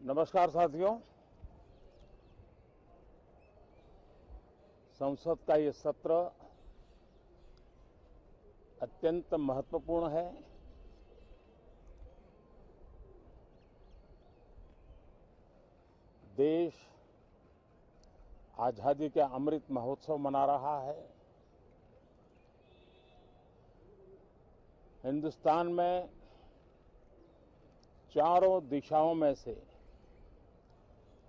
नमस्कार साथियों। संसद का ये सत्र अत्यंत महत्वपूर्ण है। देश आजादी के अमृत महोत्सव मना रहा है। हिंदुस्तान में चारों दिशाओं में से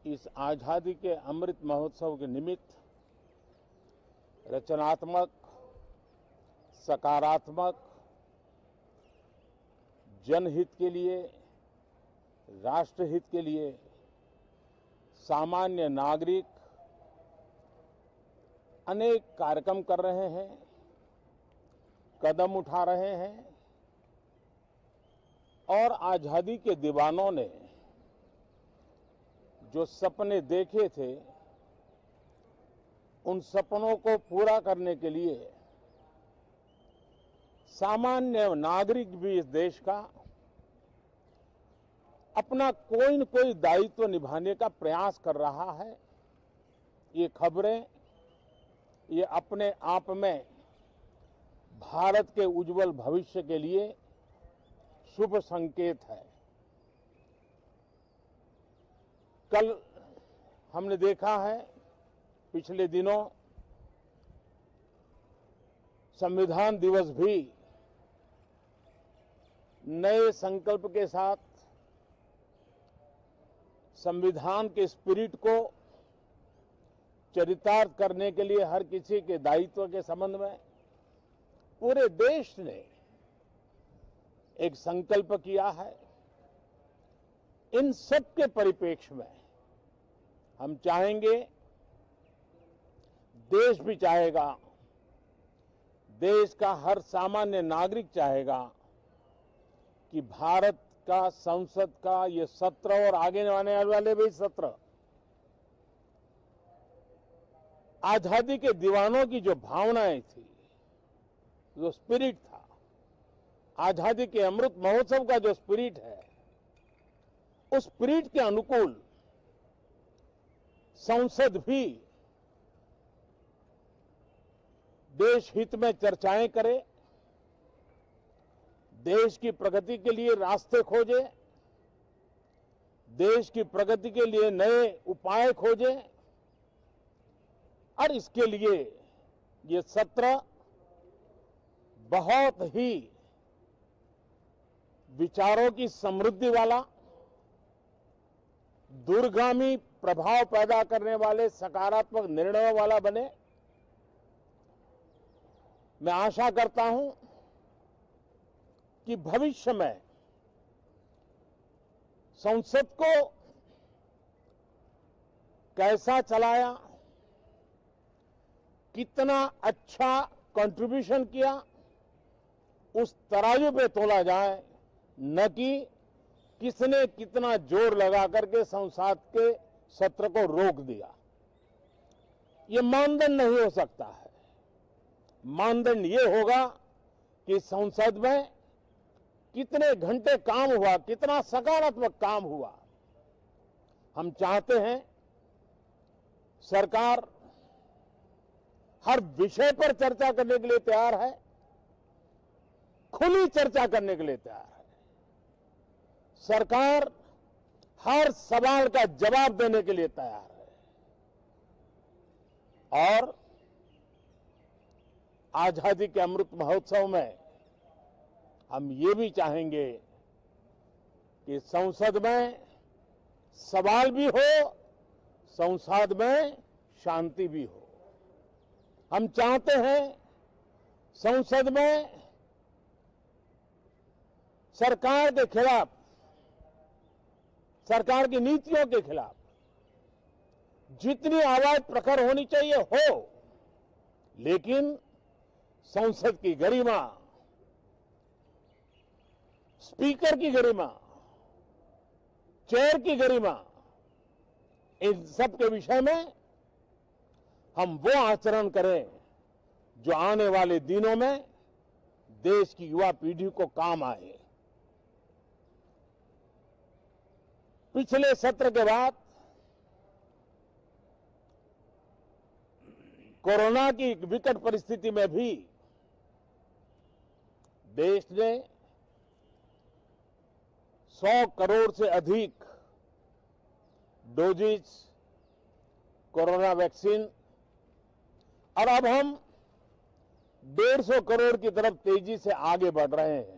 इस आजादी के अमृत महोत्सव के निमित्त रचनात्मक, सकारात्मक, जनहित के लिए, राष्ट्रहित के लिए सामान्य नागरिक अनेक कार्यक्रम कर रहे हैं, कदम उठा रहे हैं और आजादी के दीवानों ने जो सपने देखे थे उन सपनों को पूरा करने के लिए सामान्य नागरिक भी इस देश का अपना कोई न कोई दायित्व निभाने का प्रयास कर रहा है। ये खबरें ये अपने आप में भारत के उज्जवल भविष्य के लिए शुभ संकेत है। कल हमने देखा है, पिछले दिनों संविधान दिवस भी नए संकल्प के साथ संविधान के स्पिरिट को चरितार्थ करने के लिए हर किसी के दायित्व के संबंध में पूरे देश ने एक संकल्प किया है। इन सब के परिप्रेक्ष्य में हम चाहेंगे, देश भी चाहेगा, देश का हर सामान्य नागरिक चाहेगा कि भारत का संसद का ये सत्र और आगे आने वाले भी सत्र आजादी के दीवानों की जो भावनाएं थी, जो स्पिरिट था, आजादी के अमृत महोत्सव का जो स्पिरिट है, उस स्पिरिट के अनुकूल संसद भी देश हित में चर्चाएं करे, देश की प्रगति के लिए रास्ते खोजे, देश की प्रगति के लिए नए उपाय खोजे और इसके लिए ये सत्र बहुत ही विचारों की समृद्धि वाला, दूरगामी प्रभाव पैदा करने वाले, सकारात्मक निर्णयों वाला बने। मैं आशा करता हूं कि भविष्य में संसद को कैसा चलाया, कितना अच्छा कंट्रीब्यूशन किया, उस तराजू पे तोला जाए, न कि किसने कितना जोर लगा करके संसद के सत्र को रोक दिया। ये मानदंड नहीं हो सकता है। मानदंड ये होगा कि संसद में कितने घंटे काम हुआ, कितना सकारात्मक काम हुआ। हम चाहते हैं सरकार हर विषय पर चर्चा करने के लिए तैयार है, खुली चर्चा करने के लिए तैयार है। सरकार हर सवाल का जवाब देने के लिए तैयार है और आजादी के अमृत महोत्सव में हम ये भी चाहेंगे कि संसद में सवाल भी हो, संसद में शांति भी हो। हम चाहते हैं संसद में सरकार के खिलाफ, सरकार की नीतियों के खिलाफ जितनी आवाज प्रखर होनी चाहिए हो, लेकिन संसद की गरिमा, स्पीकर की गरिमा, चेयर की गरिमा, इन सब के विषय में हम वो आचरण करें जो आने वाले दिनों में देश की युवा पीढ़ी को काम आए। पिछले सत्र के बाद कोरोना की विकट परिस्थिति में भी देश ने 100 करोड़ से अधिक डोजेज कोरोना वैक्सीन और अब हम 150 करोड़ की तरफ तेजी से आगे बढ़ रहे हैं।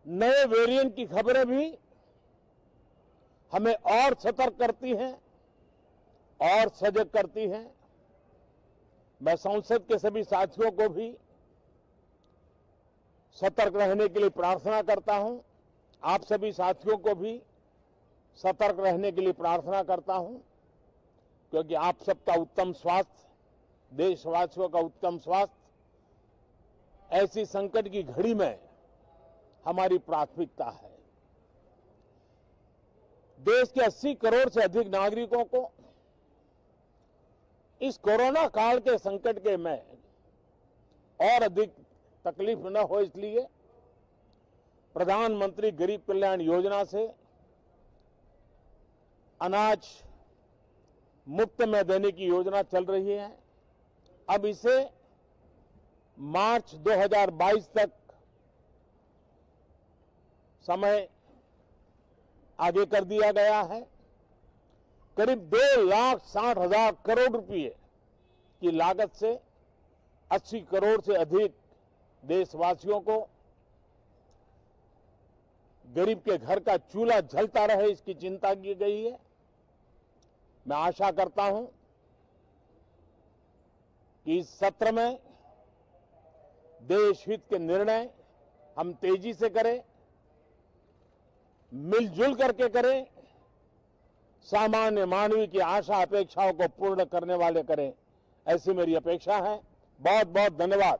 नए वेरिएंट की खबरें भी हमें और सतर्क करती हैं और सजग करती हैं। मैं संसद के सभी साथियों को भी सतर्क रहने के लिए प्रार्थना करता हूं। आप सभी साथियों को भी सतर्क रहने के लिए प्रार्थना करता हूं, क्योंकि आप सबका उत्तम स्वास्थ्य, देशवासियों का उत्तम स्वास्थ्य ऐसी संकट की घड़ी में हमारी प्राथमिकता है। देश के 80 करोड़ से अधिक नागरिकों को इस कोरोना काल के संकट के में और अधिक तकलीफ न हो, इसलिए प्रधानमंत्री गरीब कल्याण योजना से अनाज मुफ्त में देने की योजना चल रही है। अब इसे मार्च 2022 तक समय आगे कर दिया गया है। करीब 2,60,000 करोड़ रुपए की लागत से 80 करोड़ से अधिक देशवासियों को गरीब के घर का चूल्हा जलता रहे, इसकी चिंता की गई है। मैं आशा करता हूं कि इस सत्र में देश हित के निर्णय हम तेजी से करें, मिलजुल करके करें, सामान्य मानवीय की आशा अपेक्षाओं को पूर्ण करने वाले करें, ऐसी मेरी अपेक्षा है। बहुत बहुत धन्यवाद।